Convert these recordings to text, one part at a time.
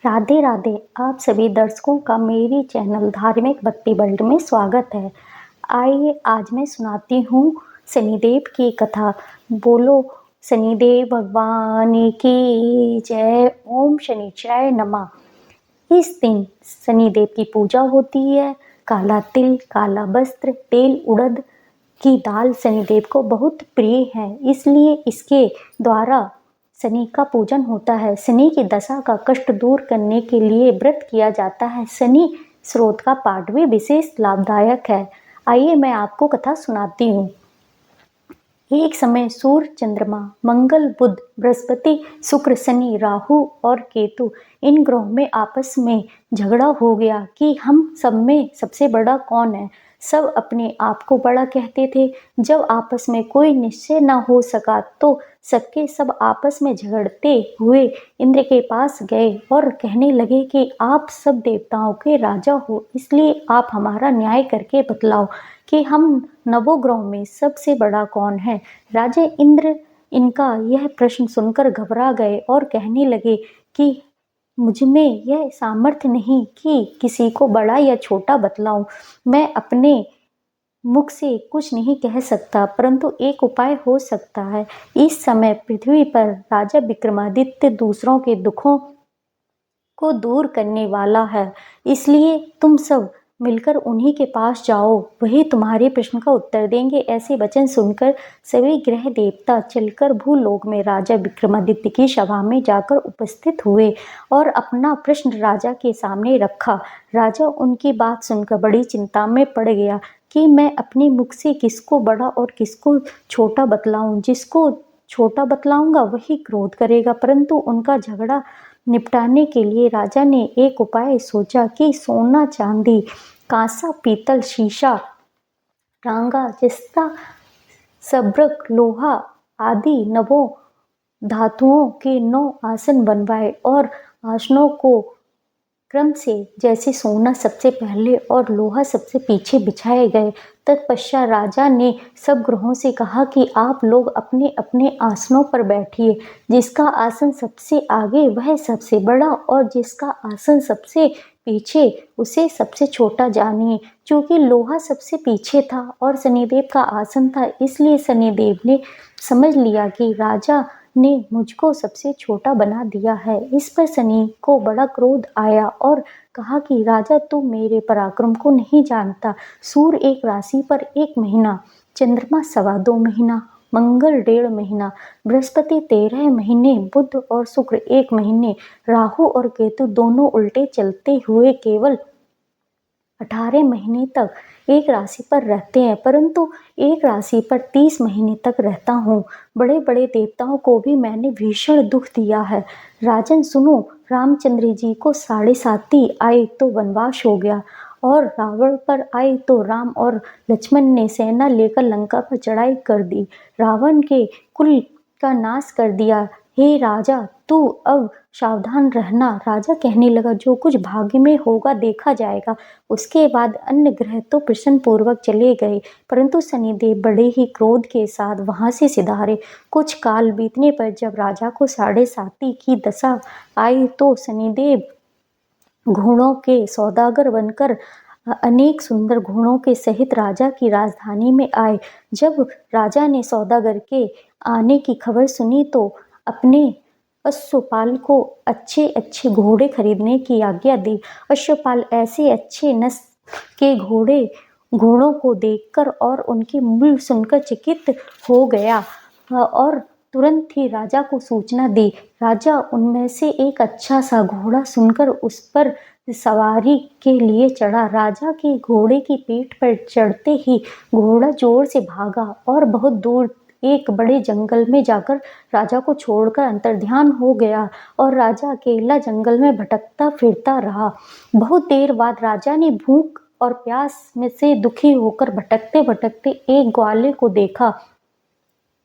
राधे राधे। आप सभी दर्शकों का मेरी चैनल धार्मिक भक्ति वर्ल्ड में स्वागत है। आइए आज मैं सुनाती हूँ शनिदेव की कथा। बोलो शनिदेव भगवान की जय। ओम शनिचराय नमः। इस दिन शनिदेव की पूजा होती है। काला तिल, काला वस्त्र, तेल, उड़द की दाल शनिदेव को बहुत प्रिय है, इसलिए इसके द्वारा शनि का पूजन होता है। शनि की दशा का कष्ट दूर करने के लिए व्रत किया जाता है। शनि स्रोत का पाठ भी विशेष लाभदायक है। आइए मैं आपको कथा सुनाती हूँ। एक समय सूर्य, चंद्रमा, मंगल, बुध, बृहस्पति, शुक्र, शनि, राहु और केतु इन ग्रहों में आपस में झगड़ा हो गया कि हम सब में सबसे बड़ा कौन है। सब अपने आप को बड़ा कहते थे। जब आपस में कोई निश्चय न हो सका तो सबके सब आपस में झगड़ते हुए इंद्र के पास गए और कहने लगे कि आप सब देवताओं के राजा हो, इसलिए आप हमारा न्याय करके बतलाओ कि हम नवोग्रहों में सबसे बड़ा कौन है। राजा इंद्र इनका यह प्रश्न सुनकर घबरा गए और कहने लगे कि मुझमें यह सामर्थ्य नहीं कि किसी को बड़ा या छोटा बतलाऊं। मैं अपने मुख से कुछ नहीं कह सकता, परंतु एक उपाय हो सकता है। इस समय पृथ्वी पर राजा विक्रमादित्य दूसरों के दुखों को दूर करने वाला है, इसलिए तुम सब मिलकर उन्हीं के पास जाओ, वही तुम्हारे प्रश्न का उत्तर देंगे। ऐसे वचन सुनकर सभी ग्रह देवता चलकर भूलोक में राजा विक्रमादित्य की सभा में जाकर उपस्थित हुए और अपना प्रश्न राजा के सामने रखा। राजा उनकी बात सुनकर बड़ी चिंता में पड़ गया कि मैं अपने मुख से किसको बड़ा और किसको छोटा बतलाऊं। जिसको छोटा बतलाऊंगा वही क्रोध करेगा, परंतु उनका झगड़ा निपटाने के लिए राजा ने एक उपाय सोचा कि सोना, चांदी, कांसा, पीतल, शीशा, टांगा, जस्ता, सब्रक, लोहा आदि नवों धातुओं के 9 आसन बनवाए और आसनों को क्रम से जैसे सोना सबसे पहले और लोहा सबसे पीछे बिछाए गए। तत्पश्चात राजा ने सब ग्रहों से कहा कि आप लोग अपने अपने आसनों पर बैठिए। जिसका आसन सबसे आगे वह सबसे बड़ा और जिसका आसन सबसे पीछे उसे सबसे छोटा जानिए। क्योंकि लोहा सबसे पीछे था और शनिदेव का आसन था, इसलिए शनिदेव ने समझ लिया कि राजा ने मुझको सबसे छोटा बना दिया है। इस पर शनि को बड़ा क्रोध आया और कहा कि राजा तू मेरे पराक्रम को नहीं जानता। सूर्य 1 राशि पर 1 महीना, चंद्रमा 2.25 महीना, मंगल 1.5 महीना, बृहस्पति 13 महीने, बुध और शुक्र 1 महीने, राहु और केतु दोनों उल्टे चलते हुए केवल 18 महीने तक एक राशि पर रहते हैं, परंतु एक राशि पर 30 महीने तक रहता हूँ। बड़े बड़े देवताओं को भी मैंने भीषण दुख दिया है। राजन सुनो, रामचंद्र जी को 7.5 आए तो वनवास हो गया और रावण पर आए तो राम और लक्ष्मण ने सेना लेकर लंका पर चढ़ाई कर दी, रावण के कुल का नाश कर दिया। हे राजा तू अब सावधान रहना। राजा कहने लगा जो कुछ भाग्य में होगा देखा जाएगा। उसके बाद अन्य ग्रह तो प्रसन्न पूर्वक चले गए, परंतु शनिदेव बड़े ही क्रोध के साथ वहां से सिधारे। कुछ काल बीतने पर जब राजा को 7.5 की दशा आई तो शनिदेव घोड़ों के सौदागर बनकर अनेक सुंदर घोड़ों के सहित राजा की राजधानी में आए। जब राजा ने सौदागर के आने की खबर सुनी तो अपने अश्वपाल को अच्छे अच्छे घोड़े खरीदने की आज्ञा दी। अश्वपाल ऐसे अच्छे नस्ल के घोड़ों को देखकर और उनकी मूल्य सुनकर चकित हो गया और तुरंत ही राजा को सूचना दी। राजा उनमें से एक अच्छा सा घोड़ा सुनकर उस पर सवारी के लिए चढ़ा। राजा के घोड़े की पीठ पर चढ़ते ही घोड़ा जोर से भागा और बहुत दूर एक बड़े जंगल में जाकर राजा को छोड़कर अंतर्ध्यान हो गया और राजा अकेला जंगल में भटकता फिरता रहा। बहुत देर बाद राजा ने भूख और प्यास में से दुखी होकर भटकते भटकते एक ग्वाले को देखा।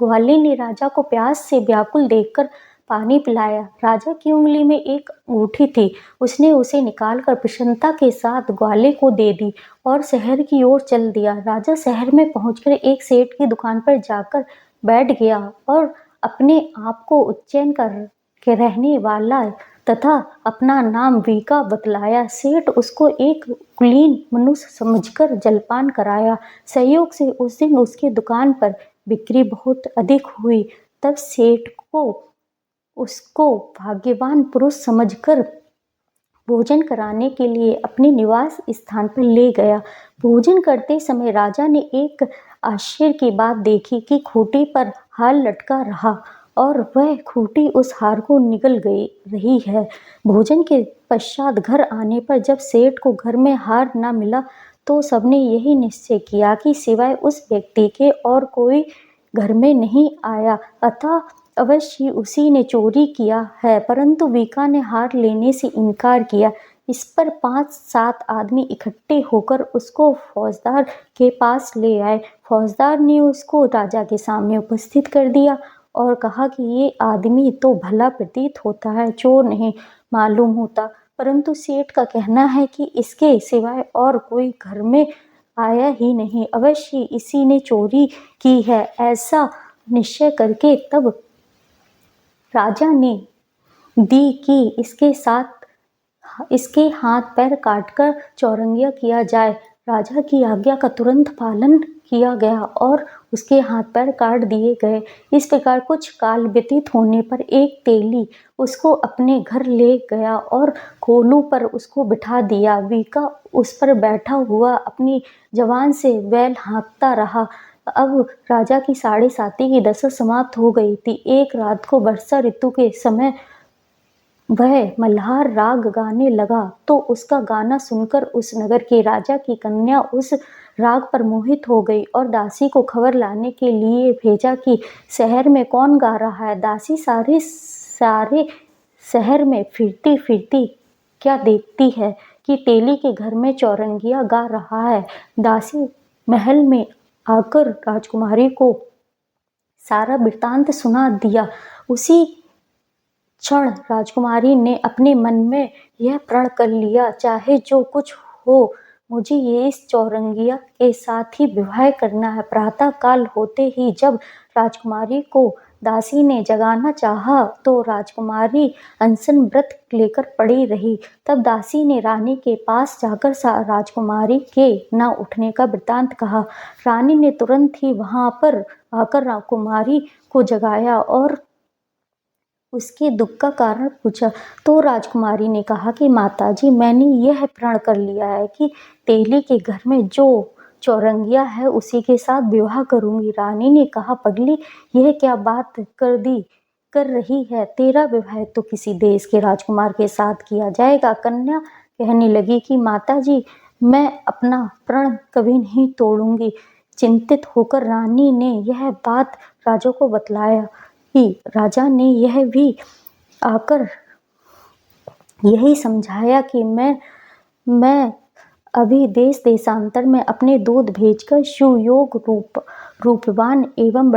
ग्वाले ने राजा को प्यास से व्याकुल देखकर पानी पिलाया। राजा की उंगली में एक अंगूठी थी, उसने उसे निकालकर प्रसन्नता के साथ ग्वाले को दे दी और शहर की ओर चल दिया। राजा शहर में पहुंचकर एक सेठ की दुकान पर जाकर बैठ गया और अपने आप को उज्जैन का के रहने वाला तथा अपना नाम वीका बतलाया। सेठ उसको एक कुलीन मनुष्य समझकर जलपान कराया। संयोग से उस दिन उसकी दुकान पर बिक्री बहुत अधिक हुई। तब सेठ को उसको भाग्यवान पुरुष समझकर भोजन कराने के लिए अपने निवास स्थान पर ले गया। भोजन करते समय राजा ने एक आश्चर्य की बात देखी कि खूंटी पर हार लटका रहा और वह खूंटी उस हार को निगल गई रही है। भोजन के पश्चात घर आने पर जब सेठ को घर में हार न मिला तो सबने यही निश्चय किया कि सिवाय उस व्यक्ति के और कोई घर में नहीं आया, अतः अवश्य उसी ने चोरी किया है। परंतु वीका ने हार लेने से इनकार किया। इस पर 5-7 आदमी इकट्ठे होकर उसको फौजदार के पास ले आए। फौजदार ने उसको राजा के सामने उपस्थित कर दिया और कहा कि ये आदमी तो भला प्रतीत होता है, चोर नहीं मालूम होता, परंतु सेठ का कहना है कि इसके सिवाय और कोई घर में आया ही नहीं, अवश्य इसी ने चोरी की है। ऐसा निश्चय करके तब राजा ने दी कि इसके हाथ पैर काटकर चौरंगिया किया जाए। राजा की आज्ञा का तुरंत पालन किया गया और उसके हाथ पैर काट दिए गए। इस प्रकार कुछ काल व्यतीत होने पर एक तेली उसको अपने घर ले गया और कोलू पर उसको बिठा दिया। वीका उस पर बैठा हुआ अपनी जवान से बैल हाँकता रहा। अब राजा की 7:30 की दशा समाप्त हो गई थी। एक रात को वर्षा ऋतु के समय वह मल्हार राग गाने लगा तो उसका गाना सुनकर उस नगर के राजा की कन्या उस राग पर मोहित हो गई और दासी को खबर लाने के लिए भेजा कि शहर में कौन गा रहा है। दासी सारे शहर में फिरती फिरती क्या देखती है कि तेली के घर में चौरंगिया गा रहा है। दासी महल में आकर राजकुमारी को सारा वृत्तांत सुना दिया। उसी क्षण राजकुमारी ने अपने मन में यह प्रण कर लिया, चाहे जो कुछ हो मुझे ये इस चौरंगिया के साथ ही विवाह करना है। प्रातः काल होते ही जब राजकुमारी को दासी ने जगाना चाहा तो राजकुमारी अनशन व्रत लेकर पड़ी रही। तब दासी ने रानी के पास जाकर राजकुमारी के न उठने का वृत्तांत कहा। रानी ने तुरंत ही वहां पर आकर राजकुमारी को जगाया और उसके दुख का कारण पूछा। तो राजकुमारी ने कहा कि माताजी, मैंने यह प्रण कर लिया है कि तेली के घर में जो चौरंगिया है उसी के साथ विवाह करूंगी। रानी ने कहा, पगली, यह क्या बात कर रही है? तेरा विवाह तो किसी देश के राजकुमार के साथ किया जाएगा। कन्या कहने लगी कि माताजी, मैं अपना प्रण कभी नहीं तोड़ूंगी। चिंतित होकर रानी ने यह बात राजा को बतलाया कि राजा ने यह भी आकर यही समझाया कि मैं अभी देश देशांतर में अपने दूध भेजकर सुयोग रूपवान एवं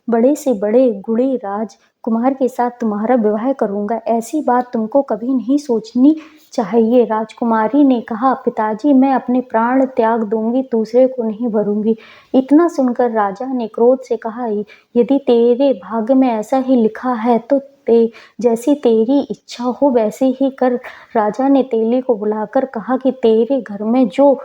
बड़े से बड़े गुणी राजकुमार के साथ तुम्हारा विवाह करूंगा। ऐसी बात तुमको कभी नहीं सोचनी चाहिए। राजकुमारी ने कहा, पिताजी, मैं अपने प्राण त्याग दूंगी, दूसरे को नहीं भरूंगी। इतना सुनकर राजा ने क्रोध से कहा, यदि तेरे भाग्य में ऐसा ही लिखा है तो जैसी तेरी इच्छा हो वैसे ही कर। राजा ने तेली को बुलाकर कहा कि तेरे घर में जो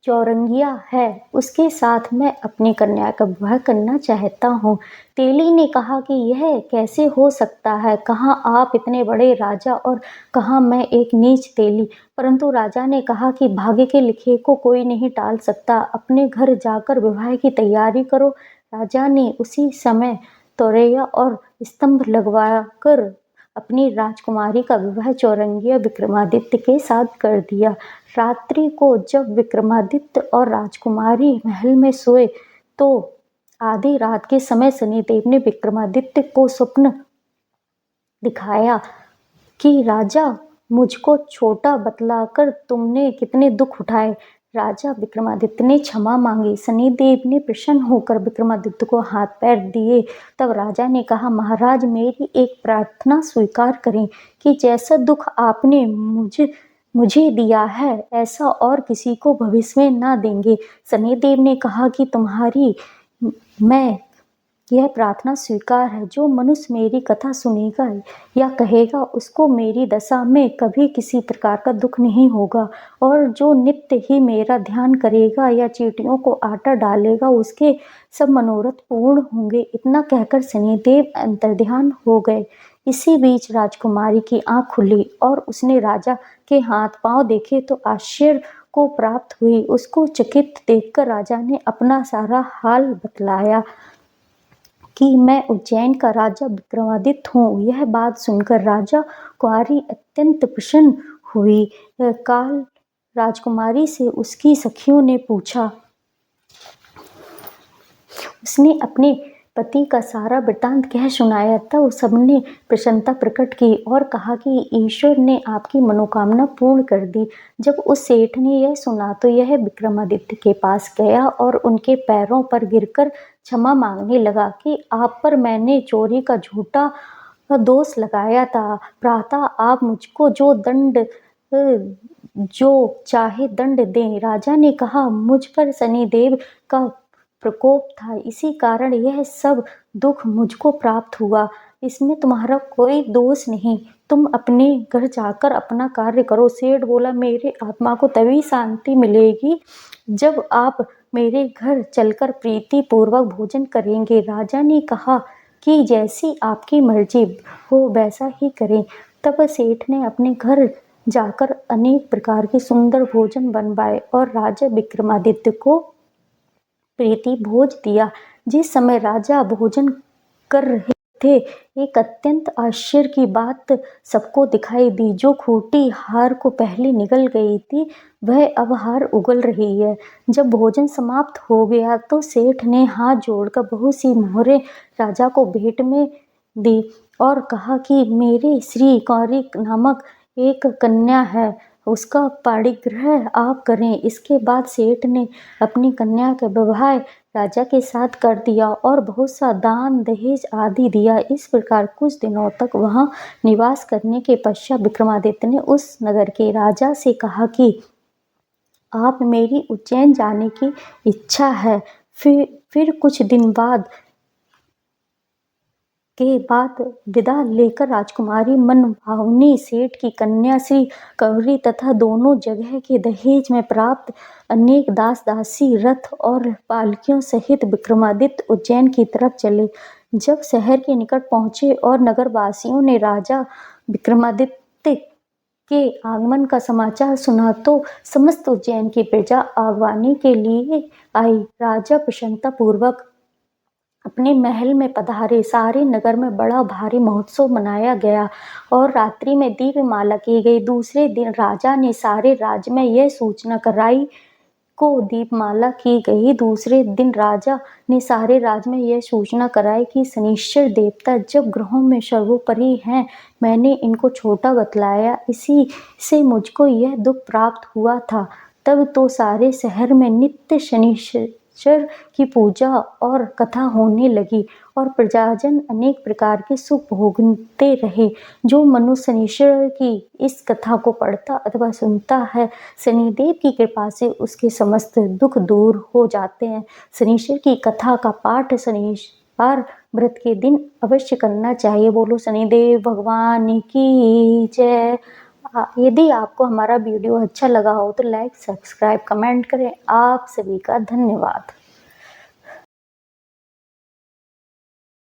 चौरंगिया है उसके साथ मैं अपनी कन्या का विवाह करना चाहता हूँ। तेली ने कहा कि यह कैसे हो सकता है? कहाँ आप इतने बड़े राजा और कहाँ मैं एक नीच तेली। परंतु राजा ने कहा कि भाग्य के लिखे को कोई नहीं टाल सकता, अपने घर जाकर विवाह की तैयारी करो। राजा ने उसी समय तोरैया और स्तंभ लगवा कर अपनी राजकुमारी का विवाह चौरंगिया विक्रमादित्य के साथ कर दिया। रात्रि को जब विक्रमादित्य और राजकुमारी महल में सोए तो आधी रात के समय शनिदेव ने विक्रमादित्य को स्वप्न दिखाया कि राजा, मुझको छोटा बतलाकर तुमने कितने दुख उठाए। राजा विक्रमादित्य ने क्षमा मांगी। शनिदेव ने प्रसन्न होकर विक्रमादित्य को हाथ पैर दिए। तब राजा ने कहा, महाराज, मेरी एक प्रार्थना स्वीकार करें कि जैसा दुख आपने मुझे दिया है ऐसा और किसी को भविष्य में ना देंगे। शनिदेव ने कहा कि यह प्रार्थना स्वीकार है। जो मनुष्य मेरी कथा सुनेगा या कहेगा उसको मेरी दशा में कभी किसी प्रकार का दुख नहीं होगा, और जो नित्य ही मेरा ध्यान करेगा या चींटियों को आटा डालेगा उसके सब मनोरथ पूर्ण होंगे। इतना कहकर शनिदेव अंतर्ध्यान हो गए। इसी बीच राजकुमारी की आंख खुली और उसने राजा के हाथ पांव देखे तो आश्चर्य को प्राप्त हुई। उसको चकित देखकर राजा ने अपना सारा हाल बतलाया कि मैं उज्जैन का राजा विक्रमादित्य हूँ। यह बात सुनकर राजा कुंवारी अत्यंत प्रसन्न हुई। काल राजकुमारी से उसकी सखियों ने पूछा। उसने अपने पति का सारा वृत्तांत कह सुनाया। तब सबने प्रसन्नता प्रकट की और कहा कि ईश्वर ने आपकी मनोकामना पूर्ण कर दी। जब उस सेठ ने यह सुना तो यह विक्रमादित्य के पास गया और उनके पैरों पर गिरकर क्षमा मांगने लगा कि आप पर मैंने चोरी का झूठा दोष लगाया था। प्रातः आप मुझको जो चाहे दंड दें। राजा ने कहा, मुझ पर शनिदेव का प्रकोप था, इसी कारण यह सब दुख मुझको प्राप्त हुआ। इसमें तुम्हारा कोई दोष नहीं। तुम अपने घर जाकर अपना कार्य करो। सेठ बोला, मेरे आत्मा को तभी शांति मिलेगी जब आप मेरे घर चलकर प्रीति पूर्वक भोजन करेंगे। राजा ने कहा कि जैसी आपकी मर्जी हो वैसा ही करें। तब सेठ ने अपने घर जाकर अनेक प्रकार के सुंदर भोजन बनवाए और राजा विक्रमादित्य को प्रीति भोज दिया। जिस समय राजा भोजन कर रहे थे एक अत्यंत आश्चर्य की बात सबको दिखाई दी। जो खूंटी हार को पहले निगल गई थी वह अब हार उगल रही है। जब भोजन समाप्त हो गया तो सेठ ने हाथ जोड़कर बहुत सी मोहरें राजा को भेंट में दी और कहा कि मेरे श्री कौरी नामक एक कन्या है, उसका पाणिग्रह आप करें। इसके बाद सेठ ने अपनी कन्या का विवाह राजा के साथ कर दिया और बहुत सा दान दहेज आदि दिया। इस प्रकार कुछ दिनों तक वहां निवास करने के पश्चात विक्रमादित्य ने उस नगर के राजा से कहा कि आप मेरी उज्जैन जाने की इच्छा है। फिर कुछ दिन बाद विदा लेकर राजकुमारी मनभावनी सेठ की कन्या श्री कौरी तथा दोनों जगह के दहेज में प्राप्त अनेक दास दासी रथ और पालकियों सहित विक्रमादित्य उज्जैन की तरफ चले। जब शहर के निकट पहुंचे और नगरवासियों ने राजा विक्रमादित्य के आगमन का समाचार सुना तो समस्त उज्जैन की प्रजा आगवानी के लिए आई। राजा प्रसन्नता पूर्वक अपने महल में पधारे। सारे नगर में बड़ा भारी महोत्सव मनाया गया और रात्रि में दीपमाला की गई। दूसरे दिन राजा ने सारे राज्य में यह सूचना कराई को दीपमाला की गई। दूसरे दिन राजा ने सारे राज्य में यह सूचना कराई कि शनिश्चर देवता जब ग्रहों में सर्वोपरि हैं, मैंने इनको छोटा बतलाया, इसी से मुझको यह दुख प्राप्त हुआ था। तब तो सारे शहर में नित्य शनिश्चर की पूजा और कथा होने लगी और प्रजाजन अनेक प्रकार के सुख भोगते रहे। जो मनुष्य शनिश्चर की इस कथा को पढ़ता अथवा सुनता है, शनिदेव की कृपा से उसके समस्त दुख दूर हो जाते हैं। शनिश्चर की कथा का पाठ शनिवार व्रत के दिन अवश्य करना चाहिए। बोलो शनिदेव भगवान की जय। यदि आपको हमारा वीडियो अच्छा लगा हो तो लाइक, सब्सक्राइब, कमेंट करें। आप सभी का धन्यवाद।